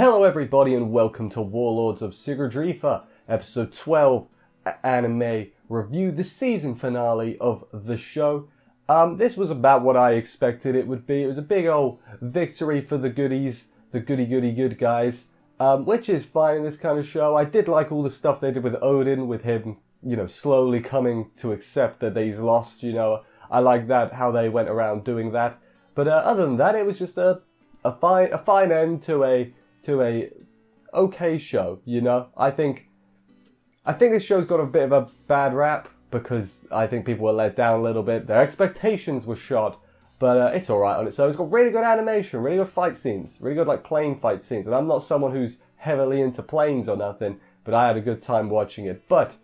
Hello everybody and welcome to Warlords of Sigrdrifa, episode 12, anime review, the season finale of the show. This was about what I expected it would be. It was a big old victory for the goodies, the good guys, which is fine in this kind of show. I did like all the stuff they did with Odin, with him, slowly coming to accept that he's lost, I like that, how they went around doing that. But other than that, it was just a fine end to a okay show, I think this show's got a bit of a bad rap because I think people were let down a little bit. Their expectations were shot, but it's alright on its own. It's got really good animation, really good fight scenes, really good plane fight scenes. And I'm not someone who's heavily into planes or nothing, but I had a good time watching it. But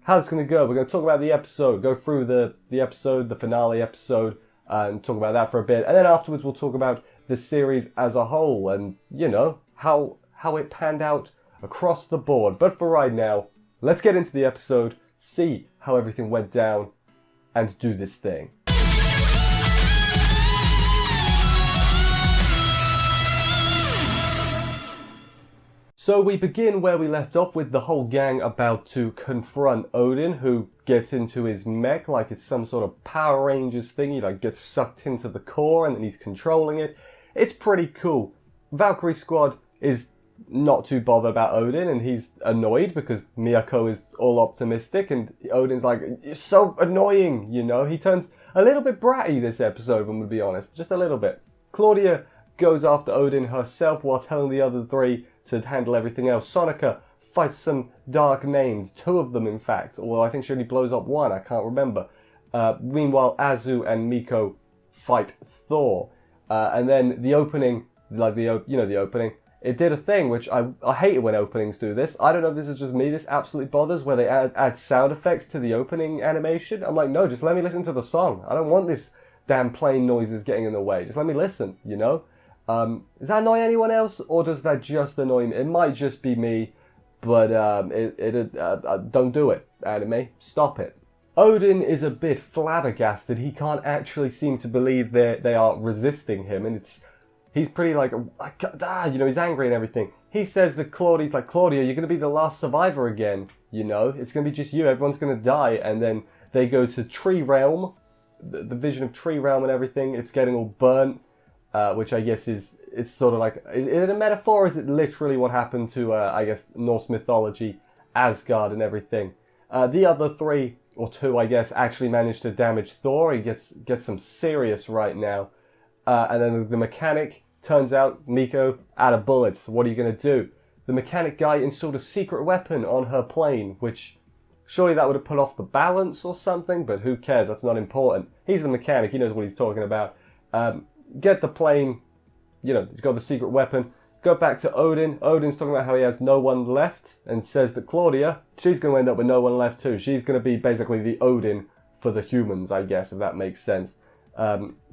how's it going to go? We're going to talk about the episode, go through the episode, the finale episode, and talk about that for a bit. And then afterwards we'll talk about the series as a whole and, how it panned out across the board. But for right now, let's get into the episode, see how everything went down, and do this thing. So we begin where we left off with the whole gang about to confront Odin, who gets into his mech like it's some sort of Power Rangers thing. He gets sucked into the core and then he's controlling it. It's pretty cool. Valkyrie Squad is not too bothered about Odin, and he's annoyed because Miyako is all optimistic and Odin's like, "You're so annoying," He turns a little bit bratty this episode, when we'll be honest, just a little bit. Claudia goes after Odin herself while telling the other three to handle everything else. Sonika fights some dark names, 2 of them in fact, although I think she only blows up 1, I can't remember. Meanwhile, Azu and Miko fight Thor. And then the opening, the opening, it did a thing which I hate it when openings do this. I don't know if this is just me, this absolutely bothers, where they add sound effects to the opening animation. I'm like, no, just let me listen to the song. I don't want this damn plane noises getting in the way. Just let me listen, Does that annoy anyone else, or does that just annoy me? It might just be me, but don't do it, anime. Stop it. Odin is a bit flabbergasted. He can't actually seem to believe they are resisting him, and he's pretty he's angry and everything. He says that Claudia's like, "Claudia, you're going to be the last survivor again, It's going to be just you, everyone's going to die." And then they go to Tree Realm, the vision of Tree Realm and everything. It's getting all burnt, which I guess it's sort of like, is it a metaphor or is it literally what happened to, Norse mythology, Asgard and everything? The other 3, or 2, I guess, actually managed to damage Thor. He gets some serious right now. And then the mechanic, turns out Miko out of bullets. What are you going to do? The mechanic guy installed a secret weapon on her plane, which surely that would have put off the balance or something, but who cares? That's not important. He's the mechanic. He knows what he's talking about. Get the plane, got the secret weapon. Go back to Odin. Odin's talking about how he has no one left and says that Claudia, she's going to end up with no one left too. She's going to be basically the Odin for the humans, I guess, if that makes sense.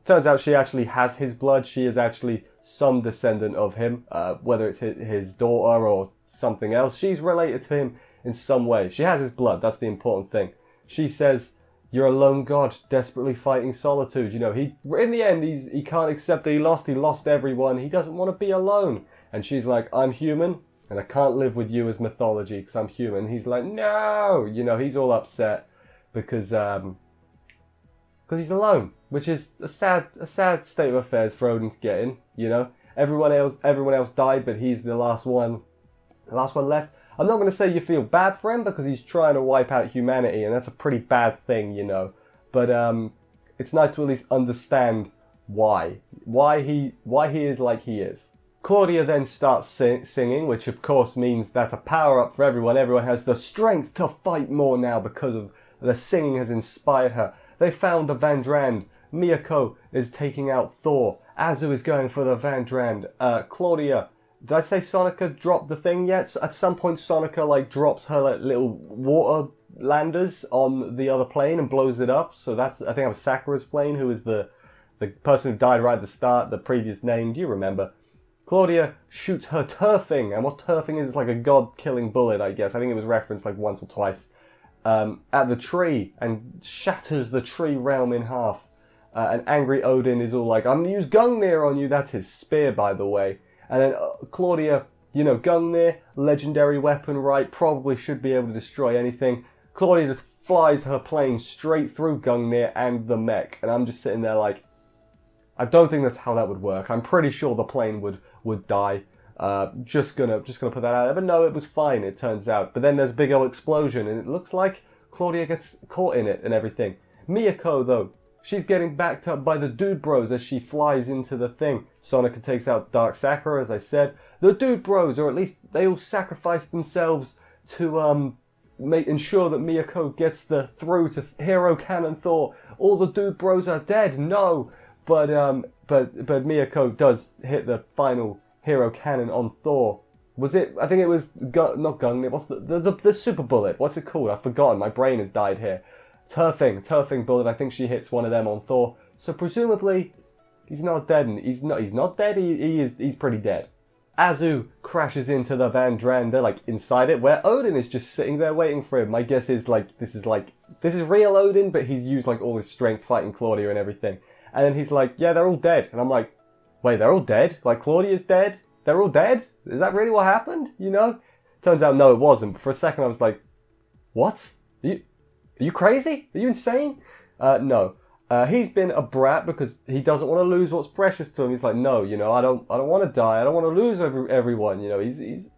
Turns out she actually has his blood. She is actually some descendant of him, whether it's his daughter or something else. She's related to him in some way. She has his blood. That's the important thing. She says, "You're a lone god, desperately fighting solitude." In the end, he can't accept that he lost everyone. He doesn't want to be alone. And she's like, "I'm human, and I can't live with you as mythology because I'm human." He's like, "No!" He's all upset because he's alone, which is a sad state of affairs for Odin to get in. Everyone else died, but he's the last one left. I'm not going to say you feel bad for him because he's trying to wipe out humanity, and that's a pretty bad thing, But it's nice to at least understand why he is like he is. Claudia then starts singing, which of course means that's a power up for everyone. Everyone has the strength to fight more now because of the singing has inspired her. They found the Vandrand. Miyako is taking out Thor. Azu is going for the Vandrand. Claudia, did I say Sonika dropped the thing yet? So at some point Sonika drops her little water landers on the other plane and blows it up. So I think that was Sakura's plane, who is the person who died right at the start, the previous name. Do you remember? Claudia shoots her turfing, and what turfing is, it's like a god-killing bullet, I guess. I think it was referenced once or twice. At the tree and shatters the tree realm in half. And angry Odin is all like, "I'm going to use Gungnir on you." That's his spear, by the way. And then Claudia You know, Gungnir, legendary weapon, right? Probably should be able to destroy anything. Claudia just flies her plane straight through Gungnir and the mech. And I'm just sitting there like, I don't think that's how that would work. I'm pretty sure the plane would die. Just gonna put that out there. But no, it was fine, it turns out. But then there's a big old explosion, and it looks like Claudia gets caught in it and everything. Miyako, though, she's getting backed up by the Dude Bros as she flies into the thing. Sonica takes out Dark Sakura, as I said. The Dude Bros, or at least they all sacrifice themselves to ensure that Miyako gets through to Hero Cannon Thor. All the Dude Bros are dead. No, but Miyako does hit the final Hero Cannon on Thor. Was it? I think it was not Gungnir. What's the super bullet? What's it called? I've forgotten. My brain has died here. Turfing bullet. I think she hits one of them on Thor. So presumably, he's not dead. And he's not dead. He's pretty dead. Azu crashes into the Vandrander, like inside it, where Odin is just sitting there waiting for him. My guess is this is real Odin, but he's used like all his strength fighting Claudia and everything. And then he's like, yeah, they're all dead. And I'm like, wait, they're all dead? Like Claudia's dead? They're all dead? Is that really what happened? You know? Turns out no, it wasn't. But for a second I was like, what? Are you crazy? Are you insane? No. He's been a brat because he doesn't want to lose what's precious to him. He's like, no, you know, I don't want to die. I don't want to lose everyone. You know, he's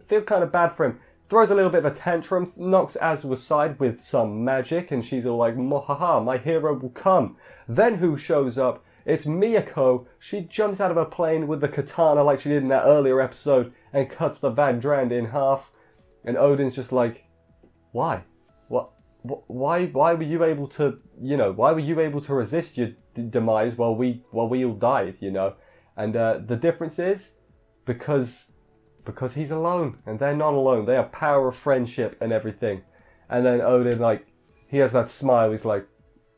feel kind of bad for him. Throws a little bit of a tantrum, knocks Azu aside with some magic, and she's all like, "Mohaha, my hero will come." Then who shows up? It's Miyako. She jumps out of her plane with the katana like she did in that earlier episode and cuts the Vandrand in half. And Odin's just like, why? Why were you able to, why were you able to resist your demise while we all died, And the difference is because he's alone and they're not alone. They have power of friendship and everything. And then Odin, he has that smile. He's like,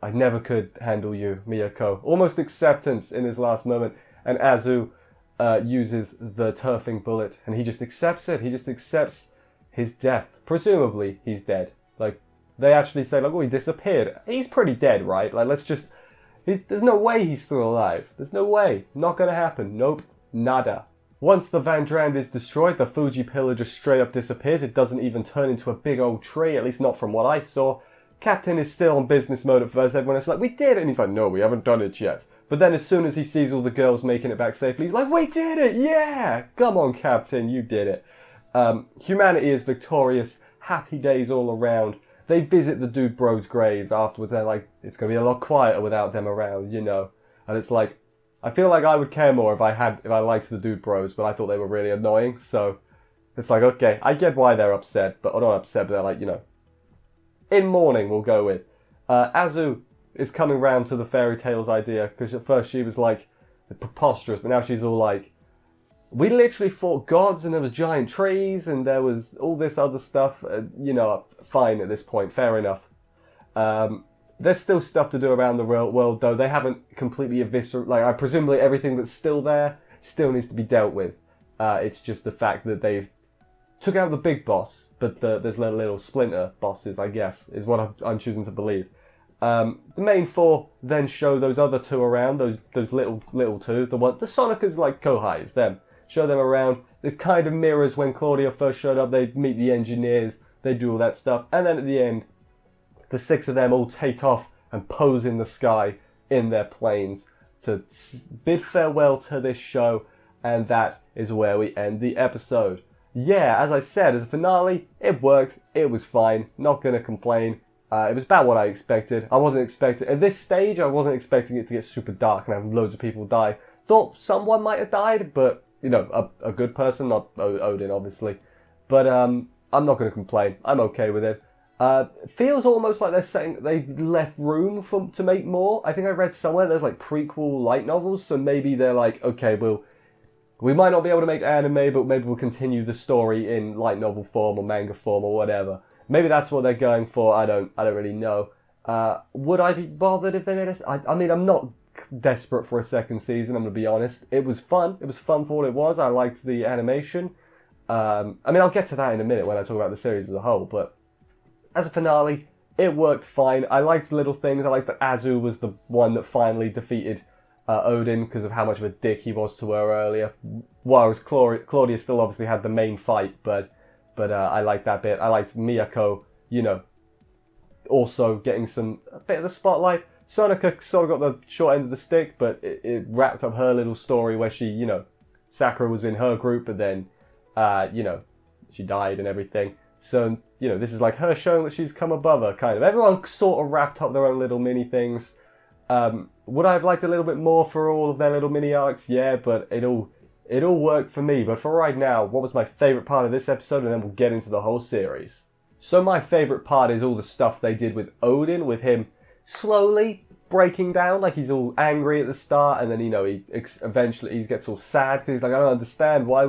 I never could handle you, Miyako. Almost acceptance in his last moment. And Azu uses the turfing bullet and he just accepts it. He just accepts his death. Presumably, he's dead. They actually say, oh, he disappeared. He's pretty dead, right? There's no way he's still alive. There's no way. Not gonna happen. Nope. Nada. Once the Vandrand is destroyed, the Fuji pillar just straight up disappears. It doesn't even turn into a big old tree, at least not from what I saw. Captain is still on business mode at first. Everyone is like, we did it. And he's like, no, we haven't done it yet. But then as soon as he sees all the girls making it back safely, he's like, we did it. Yeah. Come on, Captain. You did it. Humanity is victorious. Happy days all around. They visit the Dude Bros' grave afterwards. They're like, it's going to be a lot quieter without them around, And it's like, I feel like I would care more if I liked the Dude Bros, but I thought they were really annoying. So it's like, okay, I get why they're upset, but not upset, but they're like, in mourning we'll go with. Azu is coming round to the fairy tales idea, because at first she was like, preposterous, but now she's all like, we literally fought gods and there was giant trees and there was all this other stuff. Fine at this point, fair enough. There's still stuff to do around the real world though. They haven't completely eviscerated, I presumably everything that's still there still needs to be dealt with. It's just the fact that they've took out the big boss, but there's little splinter bosses, I guess, is what I'm choosing to believe. The main four then show those other two around, those little two, the Sonica's like Kohais, them. Show them around. It kind of mirrors when Claudia first showed up. They meet the engineers. They do all that stuff. And then at the end, the six of them all take off and pose in the sky in their planes to bid farewell to this show. And that is where we end the episode. Yeah, as I said, as a finale, it worked. It was fine. Not going to complain. It was about what I expected. I wasn't expecting... At this stage, I wasn't expecting it to get super dark and have loads of people die. Thought someone might have died, but... a good person, not Odin, obviously. But I'm not going to complain. I'm okay with it. Feels almost like they left room to make more. I think I read somewhere there's prequel light novels, so maybe they're like, okay, we might not be able to make anime, but maybe we'll continue the story in light novel form or manga form or whatever. Maybe that's what they're going for. I don't really know. Would I be bothered if they made us? I mean, I'm not desperate for a second season, I'm gonna be honest. It was fun for what it was. I liked the animation. I'll get to that in a minute when I talk about the series as a whole, but as a finale, it worked fine. I liked little things. I liked that Azu was the one that finally defeated Odin because of how much of a dick he was to her earlier. Whereas Claudia still obviously had the main fight, but I liked that bit. I liked Miyako, you know, also getting a bit of the spotlight. Sonika sort of got the short end of the stick, but it wrapped up her little story where she, you know, Sakura was in her group, but then, you know, she died and everything. So, you know, this is like her showing that she's come above her, kind of. Everyone sort of wrapped up their own little mini things. Would I have liked a little bit more for all of their little mini arcs? Yeah, but it all worked for me. But for right now, what was my favourite part of this episode? And then we'll get into the whole series. So my favourite part is all the stuff they did with Odin, with him slowly breaking down, like he's all angry at the start, and then, you know, he eventually gets all sad because he's like, I don't understand, why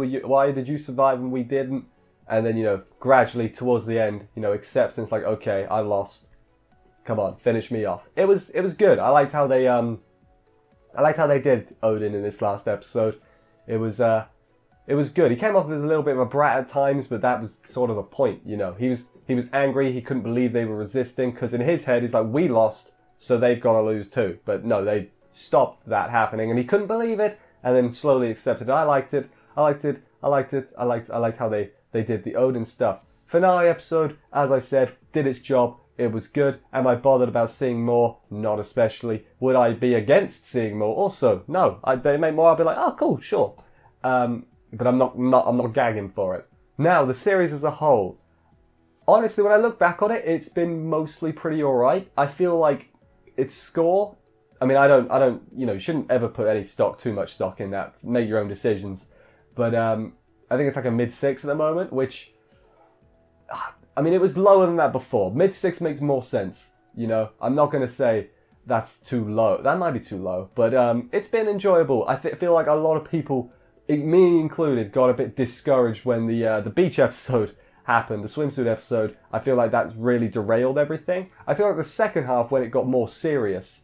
did you survive and we didn't? And then, you know, gradually towards the end, you know, acceptance, like, okay, I lost. Come on, finish me off. It was good. I liked how they did Odin in this last episode. It was good. He came off as a little bit of a brat at times, but that was sort of the point, you know. He was angry. He couldn't believe they were resisting, because in his head, he's like, we lost, so they've got to lose too. But no, they stopped that happening, and he couldn't believe it, and then slowly accepted it. I liked it. I liked how they did the Odin stuff. Finale episode, as I said, did its job. It was good. Am I bothered about seeing more? Not especially. Would I be against seeing more? Also, no. They make more, I'll be like, oh, cool, sure. But I'm not gagging for it. Now, the series as a whole. Honestly, when I look back on it, it's been mostly pretty alright. I feel like its score, I mean, I don't, you know, you shouldn't ever put too much stock in that. Make your own decisions. But I think it's like a mid-6 at the moment, which, I mean, it was lower than that before. Mid-6 makes more sense, you know. I'm not going to say that's too low. That might be too low, but it's been enjoyable. I feel like a lot of people, me included, got a bit discouraged when the beach episode happened, the swimsuit episode. I feel like that's really derailed everything. I feel like the second half, when it got more serious,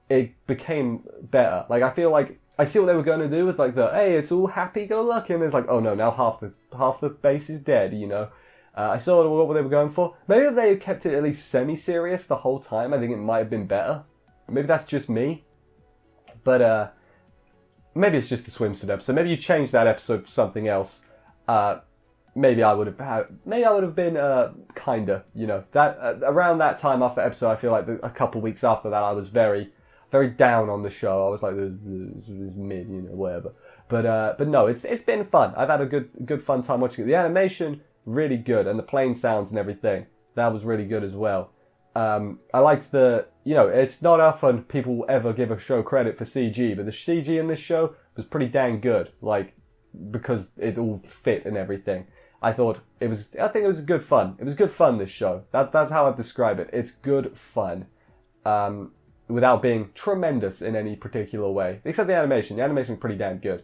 it became better. Like, I feel like I see what they were going to do with, like, hey, it's all happy-go-lucky, and it's like, oh no, now half the base is dead, you know. I saw what they were going for. Maybe if they had kept it at least semi-serious the whole time, I think it might have been better. Maybe that's just me. But maybe it's just the swimsuit episode. Maybe you change that episode for something else. Maybe I would have been kinda, you know. That around that time after the episode, I feel like a couple weeks after that, I was very, very down on the show. I was like, this is mid, you know, whatever. But no, it's been fun. I've had a good fun time watching it. The animation, really good, and the plane sounds and everything, that was really good as well. I liked you know, it's not often people ever give a show credit for CG, but the CG in this show was pretty dang good, like, because it all fit and everything. I think it was good fun. It was good fun, this show. That's how I'd describe it. It's good fun, without being tremendous in any particular way, except the animation. The animation was pretty damn good.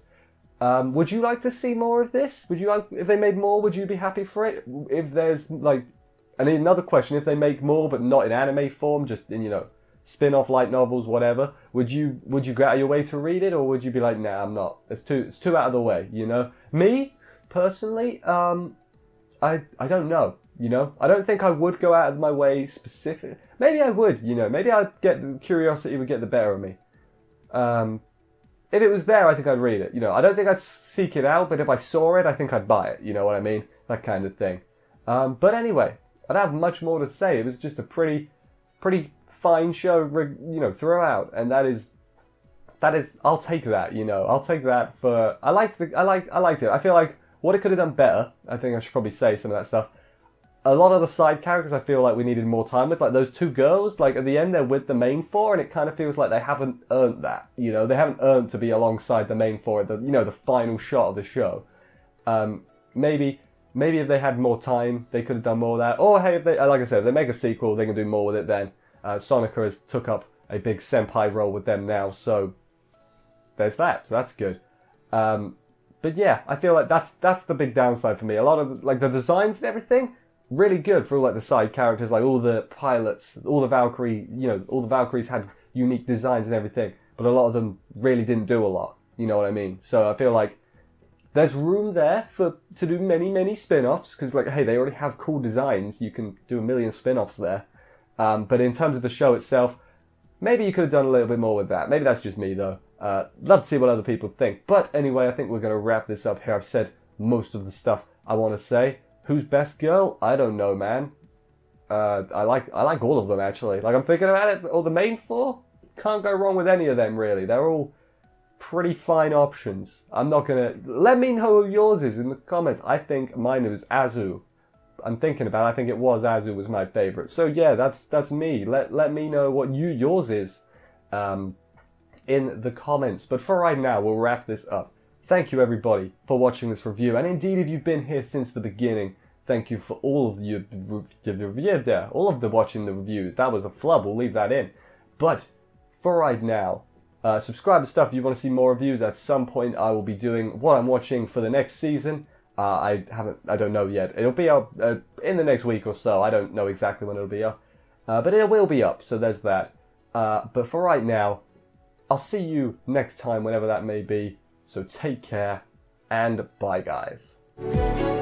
Would you like to see more of this? Would you like, if they made more, would you be happy for it? If there's, like, and another question, if they make more but not in anime form, just in, you know, spin-off light novels, whatever, would you go out of your way to read it, or would you be like, nah, I'm not. It's too out of the way, you know? Me, personally, I don't know, you know? I don't think I would go out of my way specific. Maybe I would, you know? Maybe curiosity would get the better of me. If it was there, I think I'd read it. You know, I don't think I'd seek it out, but if I saw it, I think I'd buy it. You know what I mean? That kind of thing. But anyway, I don't have much more to say. It was just a pretty fine show, you know, throughout, and that is, I'll take that. You know, I'll take that for. I liked it. I feel like what it could have done better. I think I should probably say some of that stuff. A lot of the side characters I feel like we needed more time with, like those two girls, like at the end they're with the main four, and it kind of feels like they haven't earned that, you know, they haven't earned to be alongside the main four at the, you know, the final shot of the show. Maybe if they had more time, they could have done more of that, or hey, if they, like I said, if they make a sequel, they can do more with it then. Sonika has took up a big senpai role with them now, so there's that, so that's good. But yeah, I feel like that's the big downside for me. A lot of, like, the designs and everything, really good for, like, the side characters, like all the pilots, all the Valkyrie, you know, all the Valkyries had unique designs and everything, but a lot of them really didn't do a lot, you know what I mean? So I feel like there's room there to do many spin-offs, because, like, hey, they already have cool designs, you can do a million spin-offs there. But in terms of the show itself, maybe you could have done a little bit more with that. Maybe that's just me, though. Love to see what other people think. But anyway, I think we're going to wrap this up here. I've said most of the stuff I want to say. Who's best girl? I don't know, man. I like all of them, actually. Like, I'm thinking about it, all the main four, can't go wrong with any of them, really. They're all pretty fine options. I'm not gonna... Let me know who yours is in the comments. I think mine was Azu. I'm thinking about it. I think it was Azu was my favorite. So yeah, that's me. Let me know what yours is in the comments. But for right now, we'll wrap this up. Thank you, everybody, for watching this review. And indeed, if you've been here since the beginning, thank you for all of you, all of the watching the reviews. That was a flub. We'll leave that in. But for right now, subscribe to stuff if you want to see more reviews. At some point, I will be doing what I'm watching for the next season. I don't know yet. It'll be up in the next week or so. I don't know exactly when it'll be up, but it will be up. So there's that. But for right now, I'll see you next time, whenever that may be. So take care, and bye, guys.